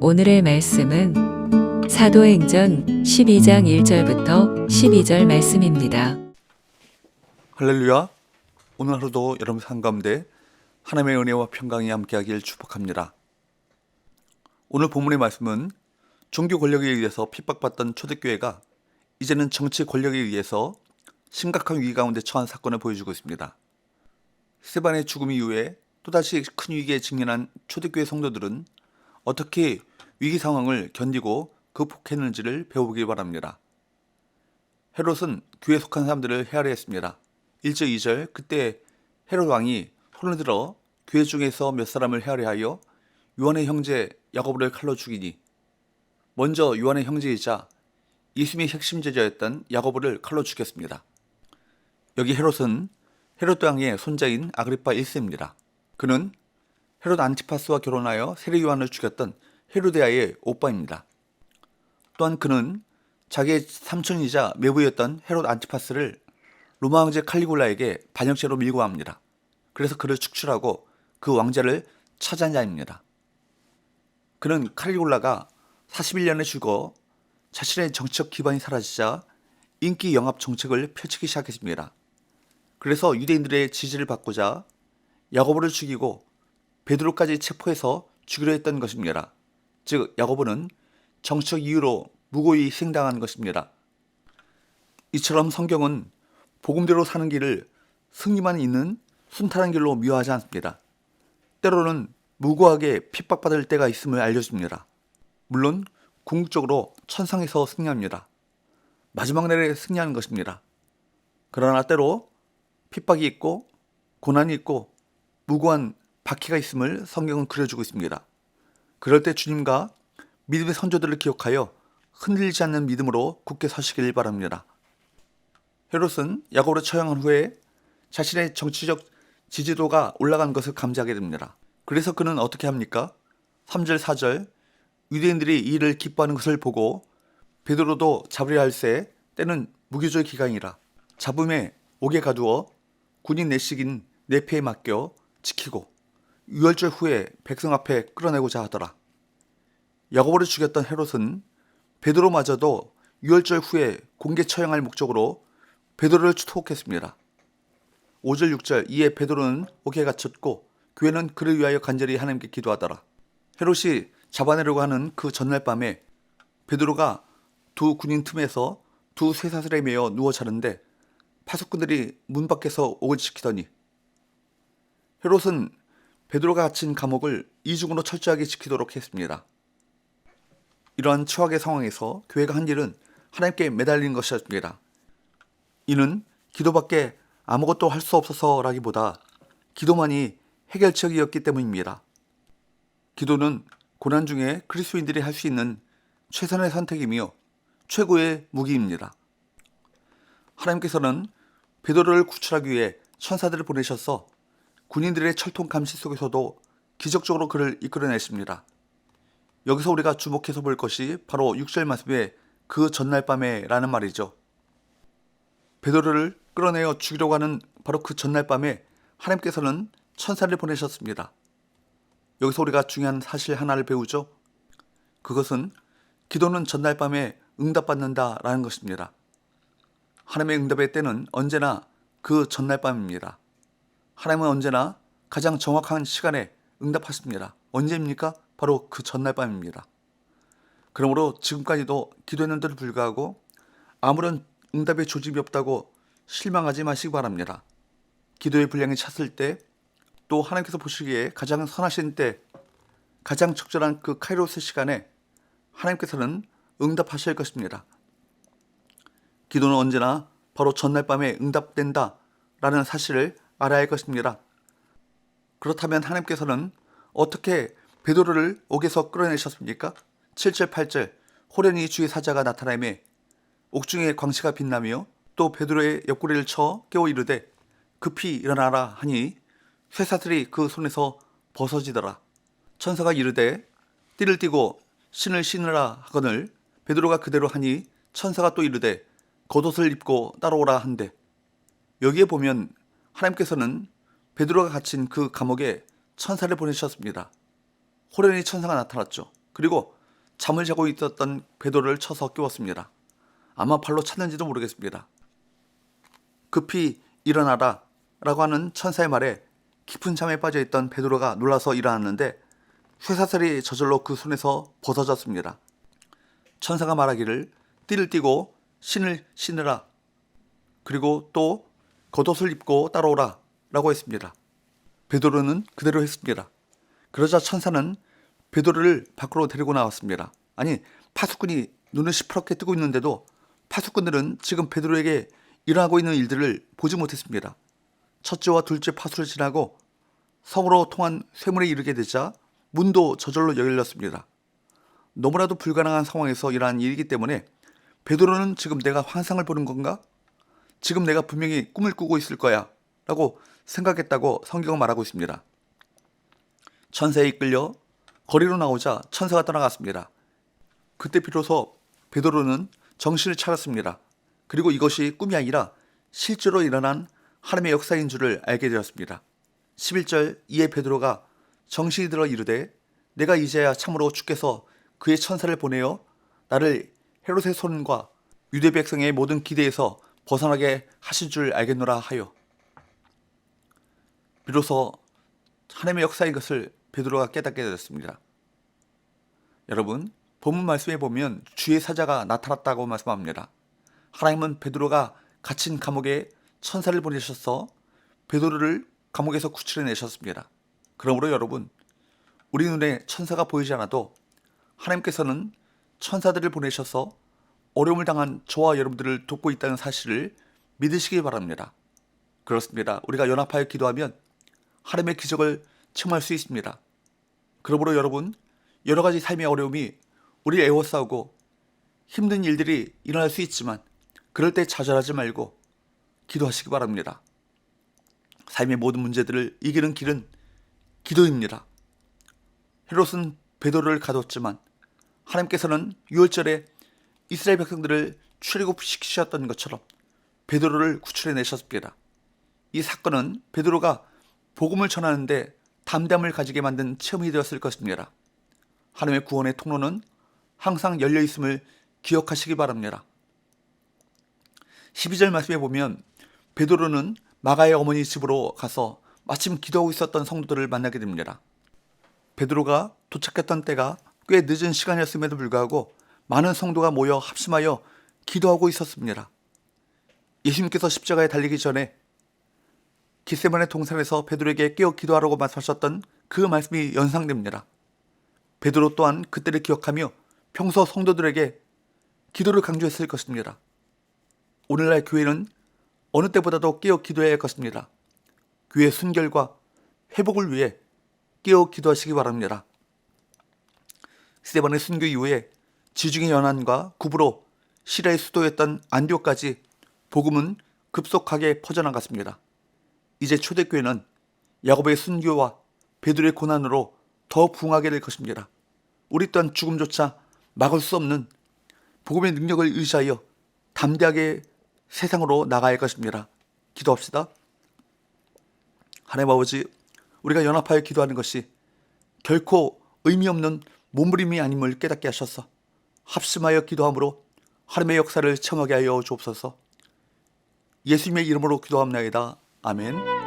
오늘의 말씀은 사도행전 12장 1절부터 12절 말씀입니다. 할렐루야. 오늘 하루도 여러분 삶 가운데 하나님의 은혜와 평강이 함께하길 축복합니다. 오늘 본문의 말씀은 종교 권력에 의해서 핍박받던 초대교회가 이제는 정치 권력에 의해서 심각한 위기 가운데 처한 사건을 보여주고 있습니다. 스데반의 죽음 이후에 또다시 큰 위기에 직면한 초대교회 성도들은 어떻게 위기 상황을 견디고 극복했는지를 배워보길 바랍니다. 헤롯은 교회에 속한 사람들을 헤아려 했습니다. 1절 2절 그때 헤롯 왕이 손을 들어 교회 중에서 몇 사람을 헤아려 하여 요한의 형제 야고보를 칼로 죽이니, 먼저 요한의 형제이자 예수님의 핵심 제자였던 야고보를 칼로 죽였습니다. 여기 헤롯은 헤롯 왕의 손자인 아그리파 1세입니다. 그는 헤롯 안티파스와 결혼하여 세례 요한을 죽였던 헤로데아의 오빠입니다. 또한 그는 자기의 삼촌이자 매부였던 헤롯 안티파스를 로마 황제 칼리굴라에게 반역죄로 밀고 합니다. 그래서 그를 축출하고 그 왕자를 차지한 자입니다. 그는 칼리굴라가 41년에 죽어 자신의 정치적 기반이 사라지자 인기 영합 정책을 펼치기 시작했습니다. 그래서 유대인들의 지지를 받고자 야고보를 죽이고 베드로까지 체포해서 죽이려 했던 것입니다. 즉 야고보는 정치적 이유로 무고히 희생당한 것입니다. 이처럼 성경은 복음대로 사는 길을 승리만 있는 순탄한 길로 미화하지 않습니다. 때로는 무고하게 핍박받을 때가 있음을 알려줍니다. 물론 궁극적으로 천상에서 승리합니다. 마지막 날에 승리하는 것입니다. 그러나 때로 핍박이 있고 고난이 있고 무고한 박해가 있음을 성경은 그려주고 있습니다. 그럴 때 주님과 믿음의 선조들을 기억하여 흔들리지 않는 믿음으로 굳게 서시길 바랍니다. 헤롯은 야고보를 처형한 후에 자신의 정치적 지지도가 올라간 것을 감지하게 됩니다. 그래서 그는 어떻게 합니까? 3절 4절 유대인들이 이 일을 기뻐하는 것을 보고 베드로도 잡으려 할새 때는 무교조의 기간이라 잡음에 옥에 가두어 군인 내식인 네페에 맡겨 지키고 유월절 후에 백성 앞에 끌어내고자 하더라. 야고보를 죽였던 헤롯은 베드로마저도 유월절 후에 공개 처형할 목적으로 베드로를 추통했습니다. 5절 6절 이에 베드로는 옥에 갇혔고 교회는 그를 위하여 간절히 하나님께 기도하더라. 헤롯이 잡아내려고 하는 그 전날 밤에 베드로가 두 군인 틈에서 두 쇠사슬에 매여 누워 자는데 파수꾼들이 문 밖에서 옥을 지키더니 헤롯은 베드로가 갇힌 감옥을 이중으로 철저하게 지키도록 했습니다. 이러한 최악의 상황에서 교회가 한 일은 하나님께 매달리는 것이었습니다. 이는 기도밖에 아무것도 할 수 없어서라기보다 기도만이 해결책이었기 때문입니다. 기도는 고난 중에 그리스도인들이 할 수 있는 최선의 선택이며 최고의 무기입니다. 하나님께서는 베드로를 구출하기 위해 천사들을 보내셔서 군인들의 철통 감시 속에서도 기적적으로 그를 이끌어냈습니다. 여기서 우리가 주목해서 볼 것이 바로 6절 말씀에 그 전날 밤에 라는 말이죠. 베드로를 끌어내어 죽이려고 하는 바로 그 전날 밤에 하나님께서는 천사를 보내셨습니다. 여기서 우리가 중요한 사실 하나를 배우죠. 그것은 기도는 전날 밤에 응답받는다 라는 것입니다. 하나님의 응답의 때는 언제나 그 전날 밤입니다. 하나님은 언제나 가장 정확한 시간에 응답하십니다. 언제입니까? 바로 그 전날 밤입니다. 그러므로 지금까지도 기도했는데도 불구하고 아무런 응답의 조짐이 없다고 실망하지 마시기 바랍니다. 기도의 분량이 찼을 때, 또 하나님께서 보시기에 가장 선하신 때, 가장 적절한 그 카이로스 시간에 하나님께서는 응답하실 것입니다. 기도는 언제나 바로 전날 밤에 응답된다 라는 사실을 알아야 할 것입니다. 그렇다면 하나님께서는 어떻게 베드로를 옥에서 끌어내셨습니까? 7절 8절 호련히 주의 사자가 나타나매 옥중에 광채가 빛나며 또 베드로의 옆구리를 쳐 깨워 이르되 급히 일어나라 하니 쇠사슬이 그 손에서 벗어지더라. 천사가 이르되 띠를 띠고 신을 신으라 하거늘 베드로가 그대로 하니 천사가 또 이르되 겉옷을 입고 따라오라 한대. 여기에 보면 하나님께서는 베드로가 갇힌 그 감옥에 천사를 보내셨습니다. 호련히 천사가 나타났죠. 그리고 잠을 자고 있었던 베드로를 쳐서 깨웠습니다. 아마 발로 찼는지도 모르겠습니다. 급히 일어나라 라고 하는 천사의 말에 깊은 잠에 빠져있던 베드로가 놀라서 일어났는데 쇠사슬이 저절로 그 손에서 벗어졌습니다. 천사가 말하기를 띠를 띠고 신을 신으라, 그리고 또 겉옷을 입고 따라오라 라고 했습니다. 베드로는 그대로 했습니다. 그러자 천사는 베드로를 밖으로 데리고 나왔습니다. 아니, 파수꾼이 눈을 시퍼렇게 뜨고 있는데도 파수꾼들은 지금 베드로에게 일어나고 있는 일들을 보지 못했습니다. 첫째와 둘째 파수를 지나고 성으로 통한 쇠문에 이르게 되자 문도 저절로 열렸습니다. 너무나도 불가능한 상황에서 일어난 일이기 때문에 베드로는 지금 내가 환상을 보는 건가? 지금 내가 분명히 꿈을 꾸고 있을 거야 라고 생각했다고 성경은 말하고 있습니다. 천사에 이끌려 거리로 나오자 천사가 떠나갔습니다. 그때 비로소 베드로는 정신을 차렸습니다. 그리고 이것이 꿈이 아니라 실제로 일어난 하나님의 역사인 줄을 알게 되었습니다. 11절 이에 베드로가 정신이 들어 이르되 내가 이제야 참으로 주께서 그의 천사를 보내어 나를 헤롯의 손과 유대 백성의 모든 기대에서 벗어나게 하신 줄 알겠노라 하여. 비로소 하나님의 역사인 것을 베드로가 깨닫게 되었습니다. 여러분, 본문 말씀에 보면 주의 사자가 나타났다고 말씀합니다. 하나님은 베드로가 갇힌 감옥에 천사를 보내셔서 베드로를 감옥에서 구출해내셨습니다. 그러므로 여러분, 우리 눈에 천사가 보이지 않아도 하나님께서는 천사들을 보내셔서 어려움을 당한 저와 여러분들을 돕고 있다는 사실을 믿으시기 바랍니다. 그렇습니다. 우리가 연합하여 기도하면 하나님의 기적을 체험할 수 있습니다. 그러므로 여러분, 여러 가지 삶의 어려움이 우리를 애워싸고 힘든 일들이 일어날 수 있지만 그럴 때 좌절하지 말고 기도하시기 바랍니다. 삶의 모든 문제들을 이기는 길은 기도입니다. 헤롯은 베드로를 가뒀지만 하나님께서는 6월절에 이스라엘 백성들을 출애굽시키셨던 것처럼 베드로를 구출해내셨습니다. 이 사건은 베드로가 복음을 전하는데 담대함을 가지게 만든 체험이 되었을 것입니다. 하나님의 구원의 통로는 항상 열려있음을 기억하시기 바랍니다. 12절 말씀에 보면 베드로는 마가의 어머니 집으로 가서 마침 기도하고 있었던 성도들을 만나게 됩니다. 베드로가 도착했던 때가 꽤 늦은 시간이었음에도 불구하고 많은 성도가 모여 합심하여 기도하고 있었습니다. 예수님께서 십자가에 달리기 전에 겟세마네 동산에서 베드로에게 깨어 기도하라고 말씀하셨던 그 말씀이 연상됩니다. 베드로 또한 그때를 기억하며 평소 성도들에게 기도를 강조했을 것입니다. 오늘날 교회는 어느 때보다도 깨어 기도해야 할 것입니다. 교회 순결과 회복을 위해 깨어 기도하시기 바랍니다. 스데반의 순교 이후에 지중해 연안과 구브로, 시리아의 수도였던 안디옥까지 복음은 급속하게 퍼져나갔습니다. 이제 초대교회는 야곱의 순교와 베드로의 고난으로 더 부흥하게 될 것입니다. 우리 또한 죽음조차 막을 수 없는 복음의 능력을 의지하여 담대하게 세상으로 나가야 할 것입니다. 기도합시다. 하나님 아버지, 우리가 연합하여 기도하는 것이 결코 의미 없는 몸부림이 아님을 깨닫게 하셔서 합심하여 기도함으로 하나님의 역사를 체험하게 하여 주옵소서. 예수님의 이름으로 기도합나이다. 아멘.